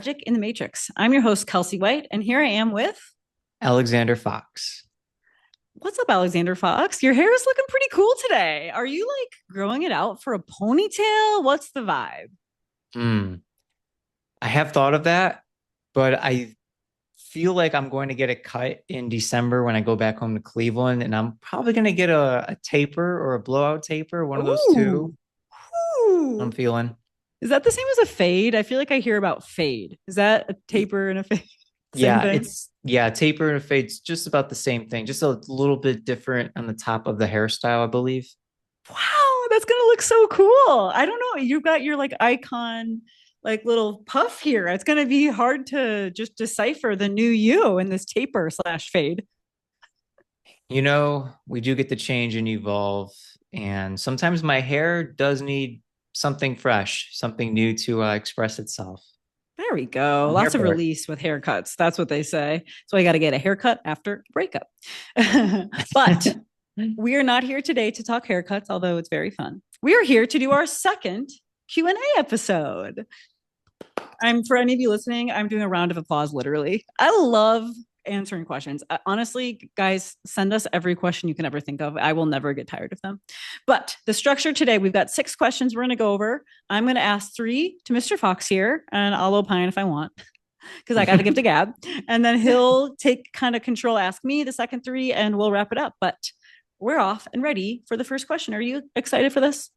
Magic in the Matrix. I'm your host, Kelsey White, and here I am with Alexander Fox. what's up, Alexander Fox? Your hair is looking pretty cool today. Are you like growing it out for a ponytail? What's the vibe? Hmm. I have thought of that, but I feel like I'm going to get a cut in December when I go back home to Cleveland, and I'm probably going to get a taper or a blowout taper, one of those two. Ooh, I'm ooh. feeling. Is that the same as a fade? I feel like I hear about fade. Is that a Y- taper and a fade? Same Yeah, thing? it's taper and a fade's just about the same thing, just a little bit different on the top of the hairstyle, I believe. Wow, that's gonna look so cool. I don't know. You've got your like icon, like little puff here. It's gonna be hard to just decipher the new you in this taper slash fade. We do get to change and evolve, and sometimes my hair does need something fresh, something new to express itself. There we go. I'm here Lots of for it. release with haircuts. That's what they say. So I got to get a haircut after a breakup. But we are not here today to talk haircuts, although it's very fun. We are here to do our second Q&A episode. I'm for any of you listening, I'm doing a round of applause literally. I love answering questions. Honestly, guys, send us every question you can ever think of. I will never get tired of them. But the structure today, we've got 6 questions we're going to go over. I'm going to ask 3 to Mr. Fox here, and I'll opine if I want because I got to give to Gab. And then he'll take kind of control, ask me the second 3, and we'll wrap it up. But we're off and ready for the first question. Are you excited for this?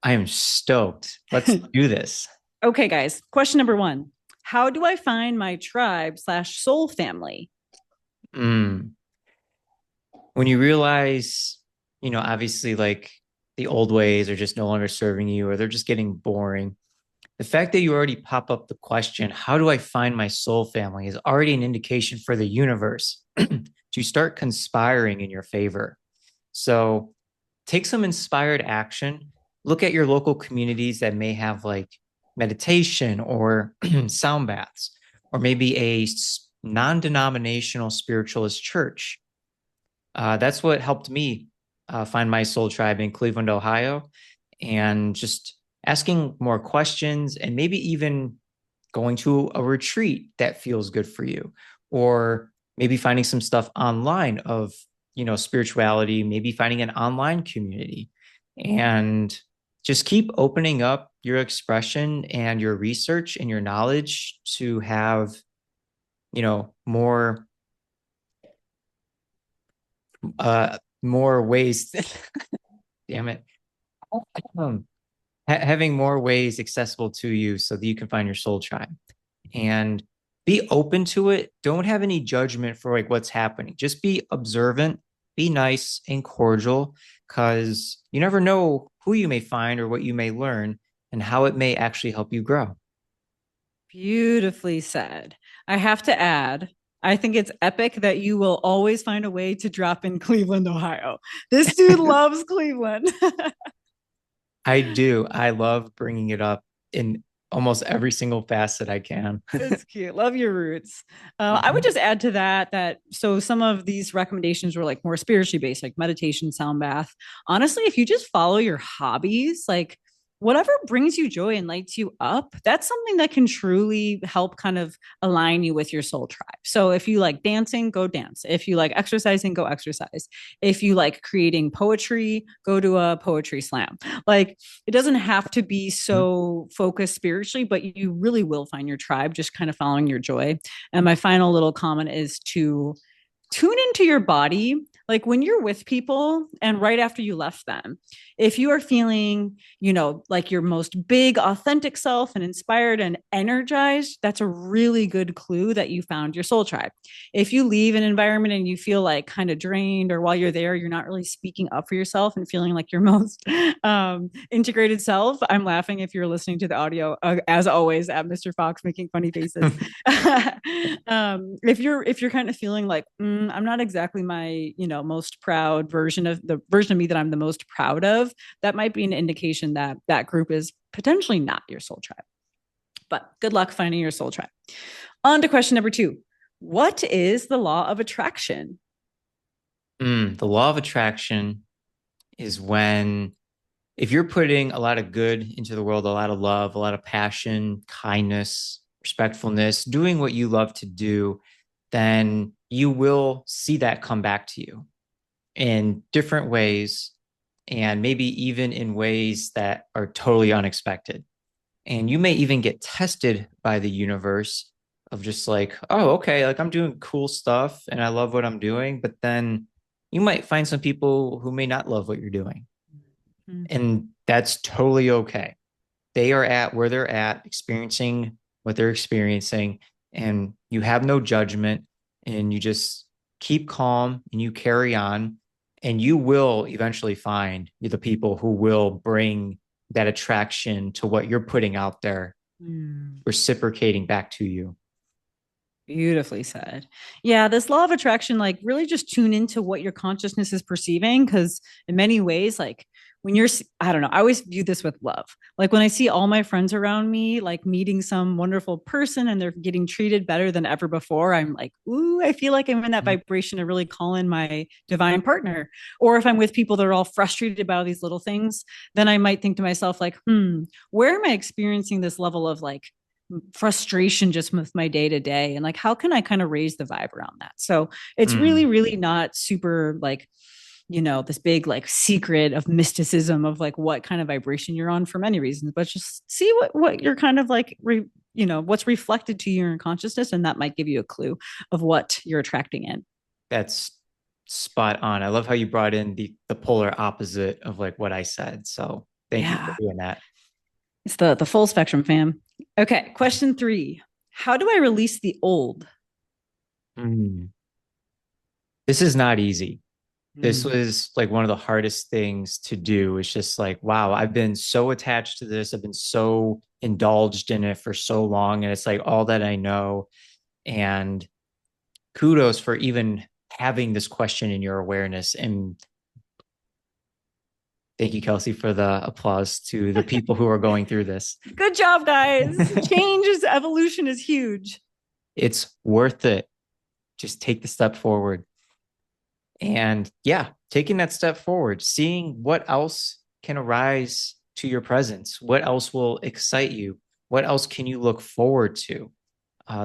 I am stoked. Let's do this. Okay, guys. Question number 1. How do I find my tribe slash soul family? Mm. When you realize, obviously, like the old ways are just no longer serving you or they're just getting boring. The fact that you already pop up the question, how do I find my soul family, is already an indication for the universe to start conspiring in your favor. So take some inspired action. Look at your local communities that may have like meditation or sound baths, or maybe a non denominational spiritualist church. That's what helped me find my soul tribe in Cleveland, Ohio, and just asking more questions and maybe even going to a retreat that feels good for you, or maybe finding some stuff online of, spirituality, maybe finding an online community, and just keep opening up your expression and your research and your knowledge to have, more ways. Damn it. Um, Having more ways accessible to you so that you can find your soul tribe and be open to it. Don't have any judgment for like what's happening. Just be observant, be nice and cordial, because you never know who you may find or what you may learn and how it may actually help you grow. Beautifully said. I have to add, I think it's epic that you will always find a way to drop in Cleveland, Ohio. This dude loves Cleveland. I do. I love bringing it up in almost every single facet I can. It's cute. Love your roots. I would Mhm. just add to that so some of these recommendations were like more spiritually based, like meditation, sound bath. Honestly, if you just follow your hobbies, like whatever brings you joy and lights you up, that's something that can truly help kind of align you with your soul tribe. So if you like dancing, go dance. If you like exercising, go exercise. If you like creating poetry, go to a poetry slam. Like it doesn't have to be so focused spiritually, but you really will find your tribe just kind of following your joy. And my final little comment is to tune into your body. Like when you're with people and right after you left them, if you are feeling, like your most big, authentic self and inspired and energized, that's a really good clue that you found your soul tribe. If you leave an environment and you feel like kind of drained, or while you're there, you're not really speaking up for yourself and feeling like your most integrated self, I'm laughing if you're listening to the audio, as always, at Mr. Fox making funny faces. If you're kind of feeling like I'm not exactly my most proud version of the version of me that I'm the most proud of, that might be an indication that that group is potentially not your soul tribe. But good luck finding your soul tribe. On to question number 2. What is the law of attraction? The law of attraction is when, if you're putting a lot of good into the world, a lot of love, a lot of passion, kindness, respectfulness, doing what you love to do, then you will see that come back to you in different ways, and maybe even in ways that are totally unexpected. And you may even get tested by the universe of just like, oh, okay, like I'm doing cool stuff and I love what I'm doing. But then you might find some people who may not love what you're doing. Mm. And that's totally okay. They are at where they're at, experiencing what they're experiencing, and you have no judgment, and you just keep calm and you carry on, and you will eventually find the people who will bring that attraction to what you're putting out there, Mm. reciprocating back to you. Beautifully said. Yeah, this law of attraction, like really just tune into what your consciousness is perceiving. Cause in many ways, like when you're, I don't know, I always view this with love. Like when I see all my friends around me, like meeting some wonderful person and they're getting treated better than ever before, I'm like, ooh, I feel like I'm in that vibration to really call in my divine partner. Or if I'm with people that are all frustrated about these little things, then I might think to myself, like, where am I experiencing this level of like frustration just with my day to day, and like how can I kind of raise the vibe around that? So it's really Mm, really not super like, this big like secret of mysticism of like what kind of vibration you're on for many reasons, but just see what you're kind of like what's reflected to your consciousness, and that might give you a clue of what you're attracting in. that's spot on. I love how you brought in the polar opposite of like what I said. So thank you for Yeah, doing that. it's the full spectrum, fam. Okay, question 3: how do I release the old? Mm. This is not easy. This Mm. was like one of the hardest things to do. It's just like, wow, I've been so attached to this. I've been so indulged in it for so long. And it's like all that I know. And kudos for even having this question in your awareness. And thank you, Kelsey, for the applause to the people who are going through this. Good job, guys. Change is evolution is huge. It's worth it. Just take the step forward. And yeah, taking that step forward, seeing what else can arise to your presence, what else will excite you, what else can you look forward to.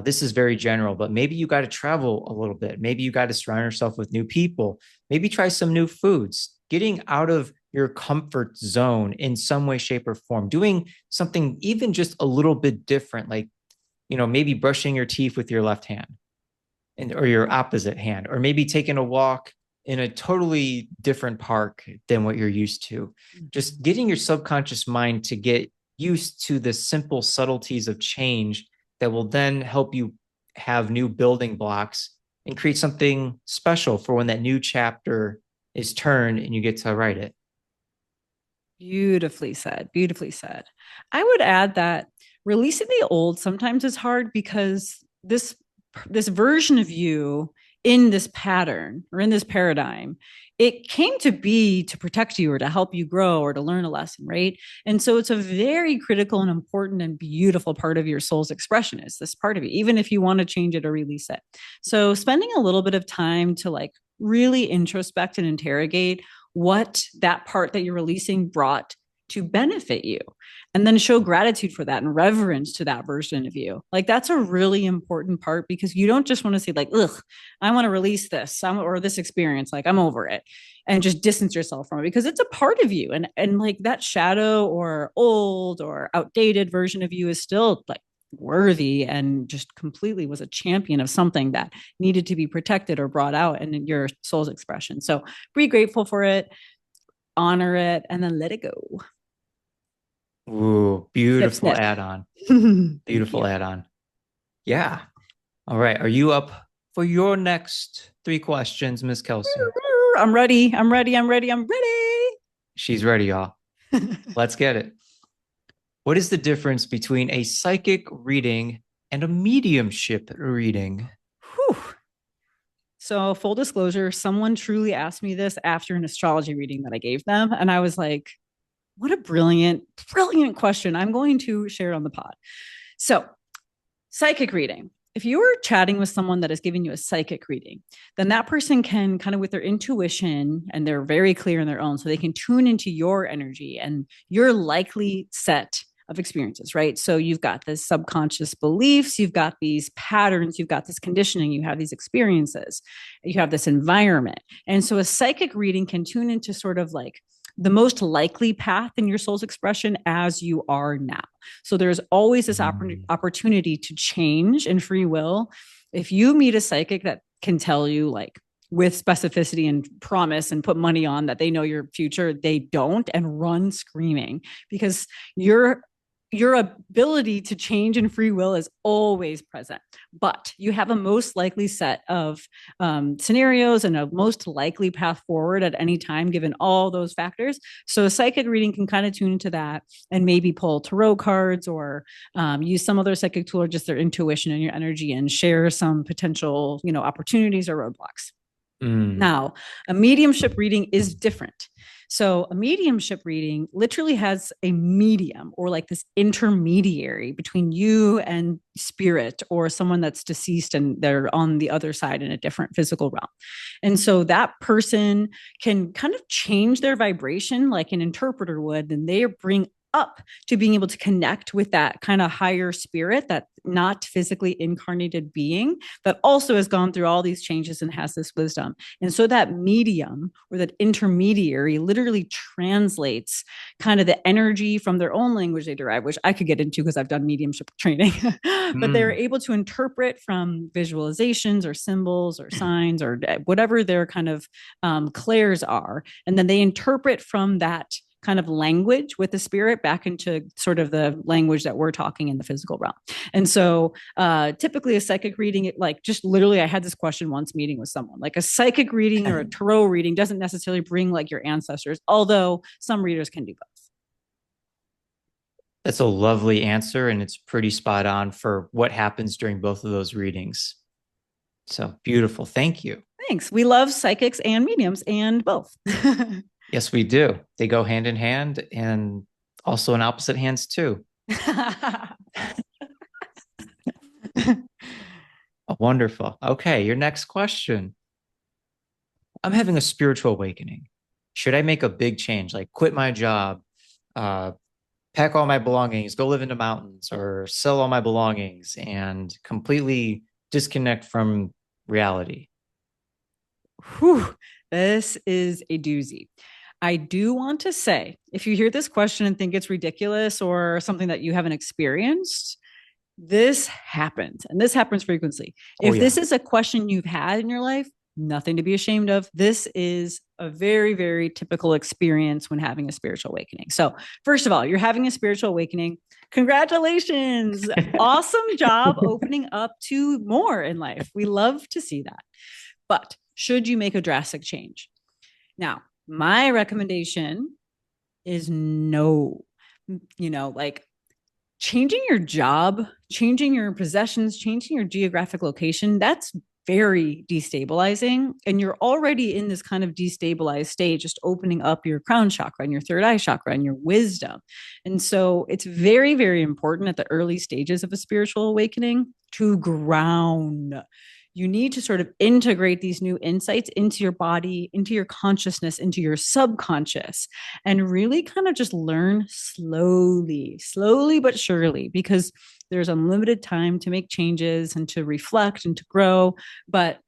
This is very general, but maybe you got to travel a little bit. Maybe you got to surround yourself with new people. Maybe try some new foods. Getting out of your comfort zone in some way, shape, or form. Doing something even just a little bit different, like maybe brushing your teeth with your left hand and or your opposite hand, or maybe taking a walk in a totally different park than what you're used to. Just getting your subconscious mind to get used to the simple subtleties of change that will then help you have new building blocks and create something special for when that new chapter is turned and you get to write it. Beautifully said. Beautifully said. I would add that releasing the old sometimes is hard because this version of you in this pattern or in this paradigm, it came to be to protect you or to help you grow or to learn a lesson, right? And so it's a very critical and important and beautiful part of your soul's expression is this part of you, even if you want to change it or release it. So spending a little bit of time to like really introspect and interrogate what that part that you're releasing brought to benefit you, and then show gratitude for that and reverence to that version of you. Like that's a really important part because you don't just want to say like, ugh, I want to release this or this experience, like I'm over it, and just distance yourself from it because it's a part of you, and like that shadow or old or outdated version of you is still like worthy and just completely was a champion of something that needed to be protected or brought out in your soul's expression. So be grateful for it, honor it, and then let it go. Ooh, Snip, beautiful snip. add on. Thank you. Beautiful add on. Yeah. All right. Are you up for your next three questions, Miss Kelsey? I'm ready. I'm ready. I'm ready. I'm ready. She's ready, y'all. Let's get it. What is the difference between a psychic reading and a mediumship reading? Whew. So, full disclosure, someone truly asked me this after an astrology reading that I gave them. And I was like, what a brilliant, brilliant question. I'm going to share it on the pod. So, psychic reading. If you are chatting with someone that is giving you a psychic reading, then that person can kind of with their intuition, and they're very clear in their own, so they can tune into your energy and your likely set of experiences, right? So you've got this subconscious beliefs, you've got these patterns, you've got this conditioning, you have these experiences, you have this environment. And so a psychic reading can tune into sort of like the most likely path in your soul's expression as you are now. So there's always this Mm. opportunity to change in free will. If you meet a psychic that can tell you, like, with specificity and promise and put money on that they know your future, they don't, and run screaming, because your your ability to change in free will is always present, but you have a most likely set of scenarios and a most likely path forward at any time given all those factors. So a psychic reading can kind of tune into that and maybe pull tarot cards, or use some other psychic tool, or just their intuition and your energy, and share some potential, opportunities or roadblocks. Mm. Now, a mediumship reading is different. So, a mediumship reading literally has a medium, or like this intermediary between you and spirit, or someone that's deceased and they're on the other side in a different physical realm. And so that person can kind of change their vibration like an interpreter would, and they bring up to being able to connect with that kind of higher spirit, that not physically incarnated being that also has gone through all these changes and has this wisdom. And so that medium, or that intermediary, literally translates kind of the energy from their own language they derive, which I could get into because I've done mediumship training. But they're Mm. able to interpret from visualizations or symbols or signs or whatever their kind of clairs are. And then they interpret from that kind of language with the spirit back into sort of the language that we're talking in the physical realm. And so typically a psychic reading, it, like, just literally, I had this question once meeting with someone, like a psychic reading or a tarot reading doesn't necessarily bring like your ancestors, although some readers can do both. That's a lovely answer, and it's pretty spot on for what happens during both of those readings. So beautiful. Thank you. Thanks. We love psychics and mediums and both. Yes, we do. They go hand in hand and also in opposite hands too. Oh, wonderful. Okay, your next question. I'm having a spiritual awakening. Should I make a big change, like quit my job, uh, pack all my belongings, go live in the mountains, or sell all my belongings and completely disconnect from reality? Whew, this is a doozy. I do want to say, if you hear this question and think it's ridiculous or something that you haven't experienced, this happens, and this happens frequently. Oh, If this yeah. is a question you've had in your life, nothing to be ashamed of. This is a very, very typical experience when having a spiritual awakening. So, first of all, you're having a spiritual awakening. Congratulations. Awesome job opening up to more in life. We love to see that. But should you make a drastic change? Now, my recommendation is no. Like, changing your job, changing your possessions, changing your geographic location, that's very destabilizing. And you're already in this kind of destabilized state, just opening up your crown chakra and your third eye chakra and your wisdom. And so it's very, very important at the early stages of a spiritual awakening to ground. You need to sort of integrate these new insights into your body, into your consciousness, into your subconscious, and really kind of just learn slowly, slowly but surely, because there's unlimited time to make changes and to reflect and to grow. But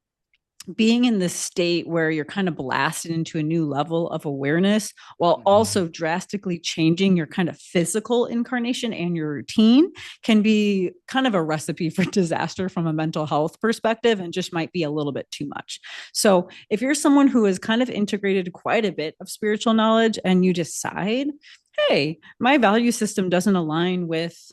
being in this state where you're kind of blasted into a new level of awareness while Mhm. also drastically changing your kind of physical incarnation and your routine can be kind of a recipe for disaster from a mental health perspective, and just might be a little bit too much. So if you're someone who has kind of integrated quite a bit of spiritual knowledge and you decide, hey, my value system doesn't align with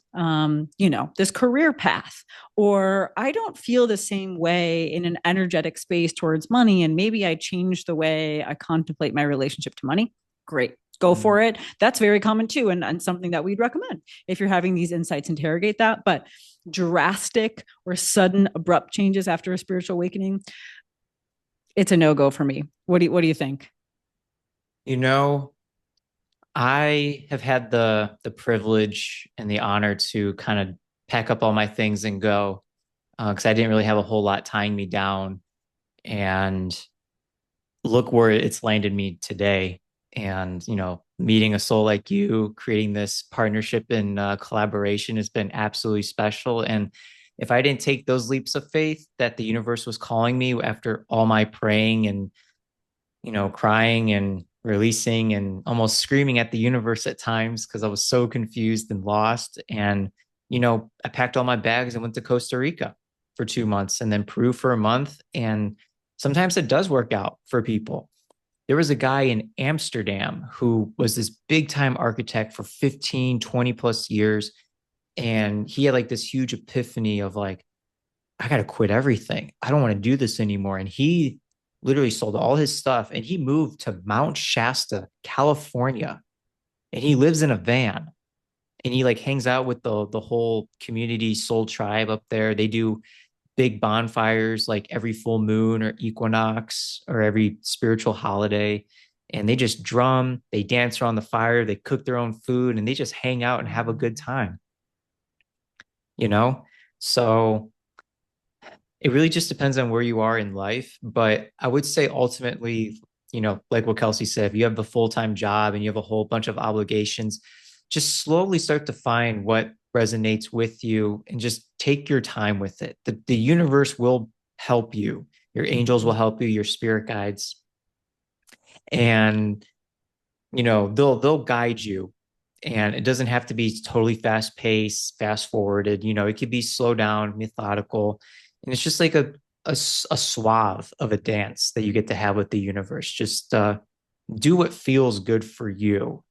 this career path, or I don't feel the same way in an energetic space towards money, and maybe I change the way I contemplate my relationship to money, great, go for it. That's very common too, and something that we'd recommend if you're having these insights, interrogate that. But drastic or sudden abrupt changes after a spiritual awakening, it's a no-go for me. What do you think? You know, I have had the privilege and the honor to kind of pack up all my things and go, because I didn't really have a whole lot tying me down. And look where it's landed me today. And, meeting a soul like you, creating this partnership and collaboration has been absolutely special. And if I didn't take those leaps of faith that the universe was calling me after all my praying and, crying and releasing and almost screaming at the universe at times because I was so confused and lost. And, I packed all my bags and went to Costa Rica for 2 months and then Peru for a month. And sometimes it does work out for people. There was a guy in Amsterdam who was this big time architect for 15, 20 plus years. And he had like this huge epiphany of like, I got to quit everything. I don't want to do this anymore. And he literally sold all his stuff and he moved to Mount Shasta, California. And he lives in a van and he like hangs out with the whole community soul tribe up there. They do big bonfires like every full moon or equinox or every spiritual holiday. And they just drum, they dance around the fire, they cook their own food, and they just hang out and have a good time, you know? So it really just depends on where you are in life. But I would say ultimately, like what Kelsey said, if you have the full-time job and you have a whole bunch of obligations, just slowly start to find what resonates with you and just take your time with it. The universe will help you. Your angels will help you, your spirit guides. And they'll guide you. And it doesn't have to be totally fast paced, fast forwarded. It could be slow down, methodical. And it's just like a swath of a dance that you get to have with the universe. Just do what feels good for you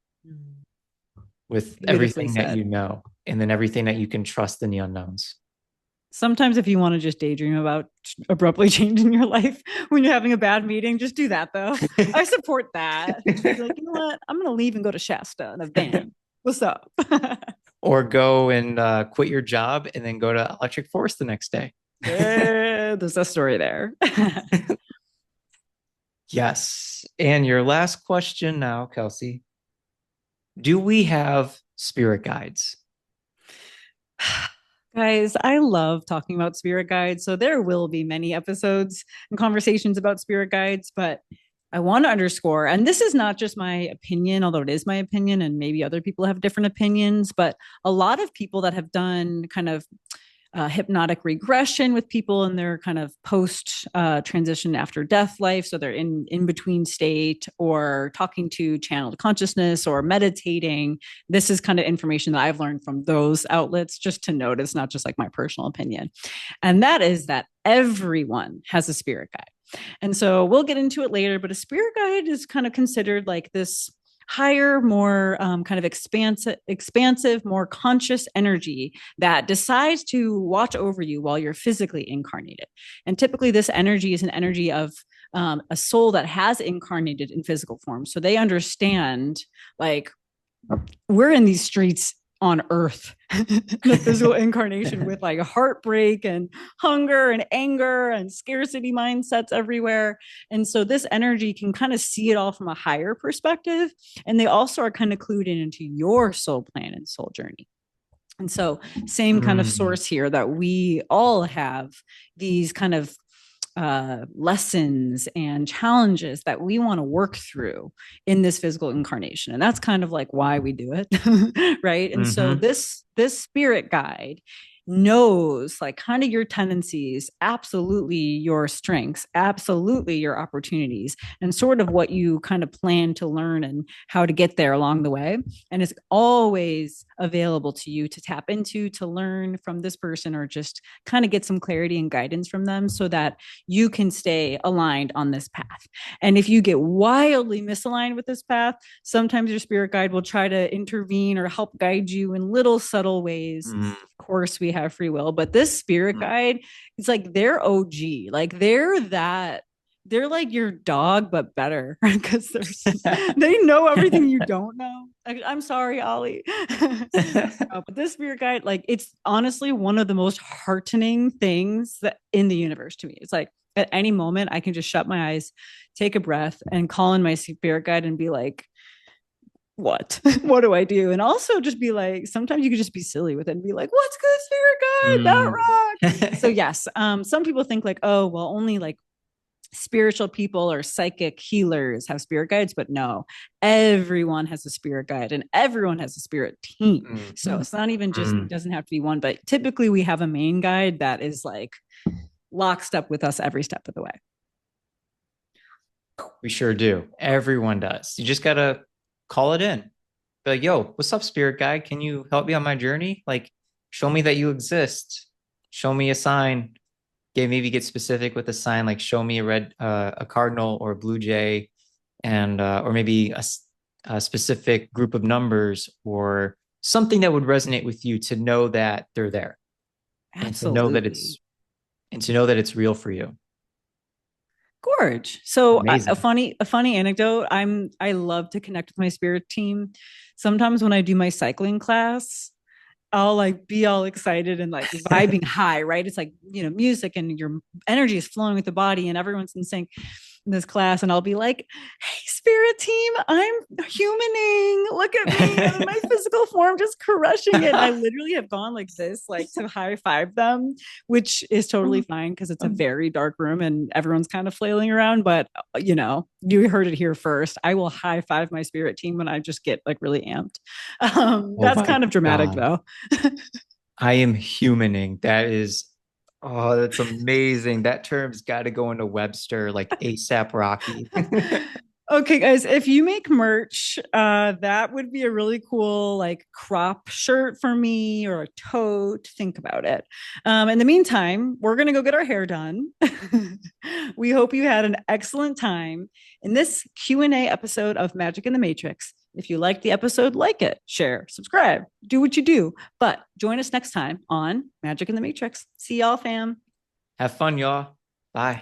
with Beautifully everything that said. you know, and then everything that you can trust in the unknowns. Sometimes if you want to just daydream about abruptly changing your life when you're having a bad meeting, just do that though. I support that. Just be like, you know what? I'm going to leave and go to Shasta in a van. What's up? Or go and quit your job and then go to Electric Forest the next day. There's a story there. Yes. And your last question now, Kelsey. Do we have spirit guides? Guys, I love talking about spirit guides. So there will be many episodes and conversations about spirit guides, but I want to underscore, and this is not just my opinion, although it is my opinion, and maybe other people have different opinions, but a lot of people that have done kind of hypnotic regression with people in their kind of post transition after death life. So they're in between state or talking to channeled consciousness or meditating. This is kind of information that I've learned from those outlets, just to note it's not just like my personal opinion. And that is that everyone has a spirit guide. And so we'll get into it later, but a spirit guide is kind of considered like this higher, more kind of expansive, more conscious energy that decides to watch over you while you're physically incarnated. And typically, this energy is an energy of a soul that has incarnated in physical form. So they understand, like, we're in these streets on earth the physical incarnation with like heartbreak and hunger and anger and scarcity mindsets everywhere. And so this energy can kind of see it all from a higher perspective, and they also are kind of clued in into your soul plan and soul journey. And so same kind of Mm, source here, that we all have these kind of lessons and challenges that we want to work through in this physical incarnation, and that's kind of like why we do it. Right. And so mhm. this spirit guide knows like kind of your tendencies, absolutely your strengths, absolutely your opportunities, and sort of what you kind of plan to learn and how to get there along the way. And it's always available to you to tap into, to learn from this person, or just kind of get some clarity and guidance from them so that you can stay aligned on this path. And if you get wildly misaligned with this path, sometimes your spirit guide will try to intervene or help guide you in little subtle ways. Mm, Of course, we have free will, but this spirit mm. guide, it's like they're OG. Like they're like your dog, but better because they know everything you don't know. I'm sorry, Ollie. No, but this spirit guide, like, it's honestly one of the most heartening things that in the universe to me. It's like at any moment I can just shut my eyes, take a breath, and call in my spirit guide and be like, what? What do I do? And also just be like, sometimes you could just be silly with it and be like, what's good, spirit guide? That Mm. rock. So yes, some people think like, oh, well, only like spiritual people or psychic healers have spirit guides, but no, everyone has a spirit guide and everyone has a spirit team. So Mm. it's not even just, Mm. doesn't have to be one, but typically we have a main guide that is like lockstep with us every step of the way. We sure do. Everyone does. You just gotta call it in. Be like, yo, what's up, spirit guide? Can you help me on my journey? Like, show me that you exist. Show me a sign. Maybe get specific with a sign, like show me a cardinal or a blue jay, and or maybe a specific group of numbers or something that would resonate with you to know that they're there and to know that Absolutely. it's real for you. Gorge. So Amazing. a funny anecdote. I love to connect with my spirit team. Sometimes when I do my cycling class, I'll like be all excited and like vibing high, right? It's like, music and your energy is flowing with the body and everyone's in sync in this class. And I'll be like, hey, spirit team, I'm humaning. Look at me. I'm in my physical form, just crushing it. And I literally have gone like this, like to high five them, which is totally fine because it's a very dark room and everyone's kind of flailing around. But, you heard it here first. I will high five my spirit team when I just get like really amped. Oh That's my kind of dramatic God. though. I am humaning. Oh, that's amazing. That term's got to go into Webster like ASAP Rocky. Okay, guys, if you make merch, that would be a really cool like crop shirt for me or a tote. Think about it. In the meantime, we're gonna go get our hair done. We hope you had an excellent time in this Q&A episode of Magic in the Matrix. If you liked the episode, like it, share, subscribe, do what you do. But join us next time on Magic in the Matrix. See y'all, fam. Have fun, y'all. Bye.